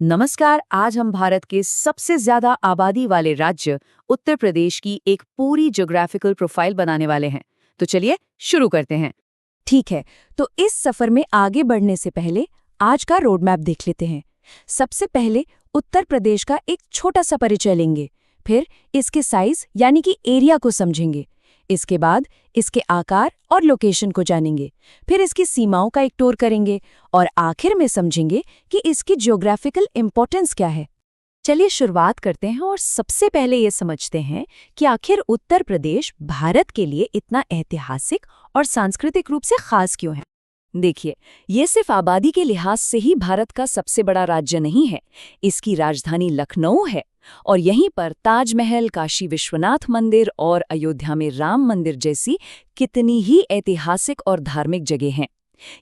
नमस्कार। आज हम भारत के सबसे ज्यादा आबादी वाले राज्य उत्तर प्रदेश की एक पूरी ज्योग्राफिकल प्रोफाइल बनाने वाले हैं। तो चलिए शुरू करते हैं। ठीक है, तो इस सफर में आगे बढ़ने से पहले आज का रोड मैप देख लेते हैं। सबसे पहले उत्तर प्रदेश का एक छोटा सा परिचय लेंगे, फिर इसके साइज यानी कि एरिया को समझेंगे। इसके बाद इसके आकार और लोकेशन को जानेंगे, फिर इसकी सीमाओं का एक टूर करेंगे और आखिर में समझेंगे कि इसकी ज्योग्राफिकल इंपॉर्टेंस क्या है। चलिए शुरुआत करते हैं और सबसे पहले ये समझते हैं कि आखिर उत्तर प्रदेश भारत के लिए इतना ऐतिहासिक और सांस्कृतिक रूप से खास क्यों है। देखिए, ये सिर्फ आबादी के लिहाज से ही भारत का सबसे बड़ा राज्य नहीं है। इसकी राजधानी लखनऊ है और यहीं पर ताजमहल, काशी विश्वनाथ मंदिर और अयोध्या में राम मंदिर जैसी कितनी ही ऐतिहासिक और धार्मिक जगह हैं।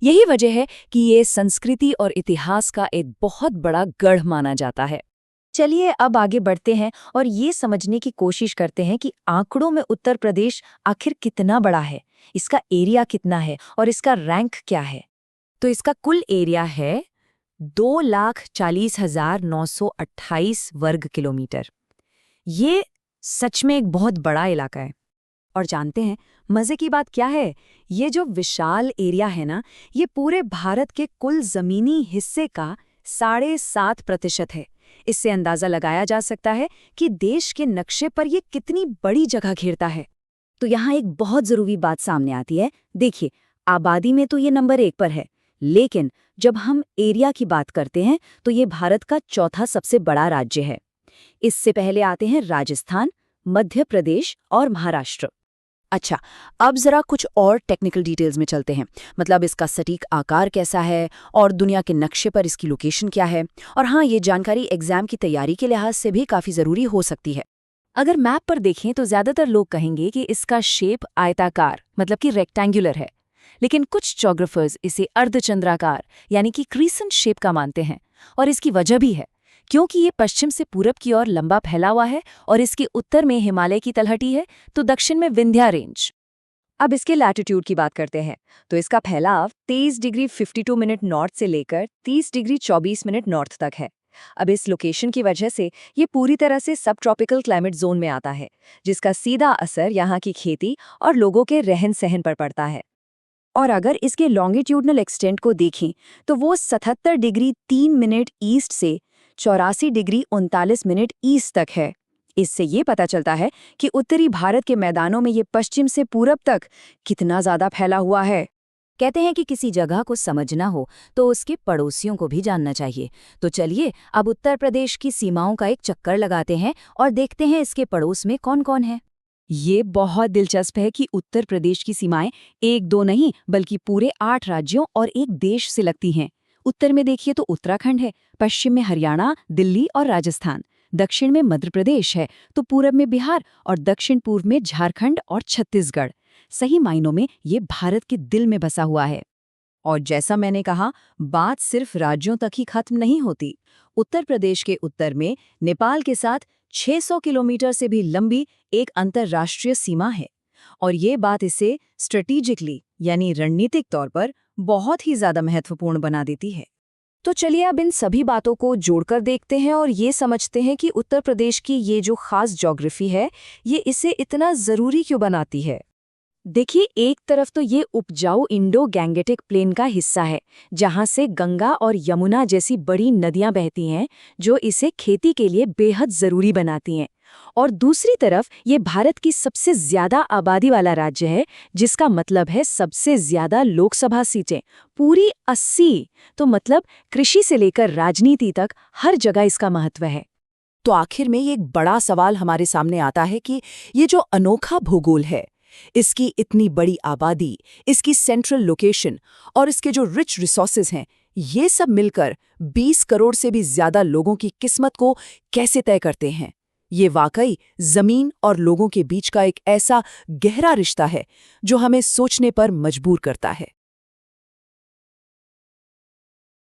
यही वजह है कि ये संस्कृति और इतिहास का एक बहुत बड़ा गढ़ माना जाता है। चलिए अब आगे बढ़ते हैं और ये समझने की कोशिश करते हैं कि आंकड़ों में उत्तर प्रदेश आखिर कितना बड़ा है, इसका एरिया कितना है और इसका रैंक क्या है। तो इसका कुल एरिया है 2,40,928 वर्ग किलोमीटर। ये सच में एक बहुत बड़ा इलाका है। और जानते हैं मजे की बात क्या है, ये जो विशाल एरिया है ना, ये पूरे भारत के कुल जमीनी हिस्से का 7.5% है। इससे अंदाजा लगाया जा सकता है कि देश के नक्शे पर ये कितनी बड़ी जगह घेरता है। तो यहाँ एक बहुत जरूरी बात सामने आती है। देखिए, आबादी में तो ये नंबर 1 पर है, लेकिन जब हम एरिया की बात करते हैं तो ये भारत का चौथा सबसे बड़ा राज्य है। इससे पहले आते हैं राजस्थान, मध्य प्रदेश और महाराष्ट्र। अच्छा, अब जरा कुछ और टेक्निकल डिटेल्स में चलते हैं। मतलब इसका सटीक आकार कैसा है और दुनिया के नक्शे पर इसकी लोकेशन क्या है। और हाँ, ये जानकारी एग्जाम की तैयारी के लिहाज से भी काफ़ी ज़रूरी हो सकती है। अगर मैप पर देखें तो ज़्यादातर लोग कहेंगे कि इसका शेप आयताकार मतलब कि रेक्टेंगुलर है, लेकिन कुछ जोग्राफर्स इसे अर्धचंद्राकार यानी कि क्रीसेंट शेप का मानते हैं। और इसकी वजह भी है, क्योंकि ये पश्चिम से पूरब की ओर लंबा फैला हुआ है और इसके उत्तर में हिमालय की तलहटी है, तो दक्षिण में विंध्या रेंज। अब इसके लैटिट्यूड की बात करते हैं तो इसका फैलाव 23 डिग्री 52 मिनट नॉर्थ से लेकर 30 डिग्री 24 मिनट नॉर्थ तक है। अब इस लोकेशन की वजह से ये पूरी तरह से सब ट्रॉपिकल क्लाइमेट जोन में आता है, जिसका सीधा असर यहाँ की खेती और लोगों के रहन सहन पर पड़ता है। और अगर इसके लॉन्गिट्यूडनल एक्सटेंट को देखें तो वो 77 डिग्री 3 मिनट ईस्ट से 84 डिग्री 39 मिनट ईस्ट तक है। इससे ये पता चलता है कि उत्तरी भारत के मैदानों में ये पश्चिम से पूरब तक कितना ज़्यादा फैला हुआ है। कहते हैं कि किसी जगह को समझना हो तो उसके पड़ोसियों को भी जानना चाहिए। तो चलिए अब उत्तर प्रदेश की सीमाओं का एक चक्कर लगाते हैं और देखते हैं इसके पड़ोस में कौन कौन है। ये बहुत दिलचस्प है कि उत्तर प्रदेश की सीमाएं 1-2 नहीं बल्कि पूरे 8 राज्यों और एक देश से लगती हैं। उत्तर में देखिए तो उत्तराखंड है, पश्चिम में हरियाणा, दिल्ली और राजस्थान, दक्षिण में मध्य प्रदेश है, तो पूरब में बिहार और दक्षिण पूर्व में झारखंड और छत्तीसगढ़। सही मायनों में ये भारत के दिल में बसा हुआ है। और जैसा मैंने कहा, बात सिर्फ राज्यों तक ही खत्म नहीं होती। उत्तर प्रदेश के उत्तर में नेपाल के साथ 600 किलोमीटर से भी लंबी एक अंतर्राष्ट्रीय सीमा है और ये बात इसे स्ट्रेटेजिकली यानी रणनीतिक तौर पर बहुत ही ज्यादा महत्वपूर्ण बना देती है। तो चलिए अब इन सभी बातों को जोड़कर देखते हैं और ये समझते हैं कि उत्तर प्रदेश की ये जो खास ज्योग्राफी है, ये इसे इतना ज़रूरी क्यों बनाती है। देखिए, एक तरफ तो ये उपजाऊ इंडो गैंगेटिक प्लेन का हिस्सा है, जहाँ से गंगा और यमुना जैसी बड़ी नदियाँ बहती हैं, जो इसे खेती के लिए बेहद ज़रूरी बनाती हैं। और दूसरी तरफ ये भारत की सबसे ज़्यादा आबादी वाला राज्य है, जिसका मतलब है सबसे ज़्यादा लोकसभा सीटें, पूरी 80। तो मतलब कृषि से लेकर राजनीति तक हर जगह इसका महत्व है। तो आखिर में ये एक बड़ा सवाल हमारे सामने आता है कि ये जो अनोखा भूगोल है, इसकी इतनी बड़ी आबादी, इसकी सेंट्रल लोकेशन और इसके जो रिच रिसोर्सेज हैं, ये सब मिलकर 20 करोड़ से भी ज्यादा लोगों की किस्मत को कैसे तय करते हैं। ये वाकई जमीन और लोगों के बीच का एक ऐसा गहरा रिश्ता है जो हमें सोचने पर मजबूर करता है।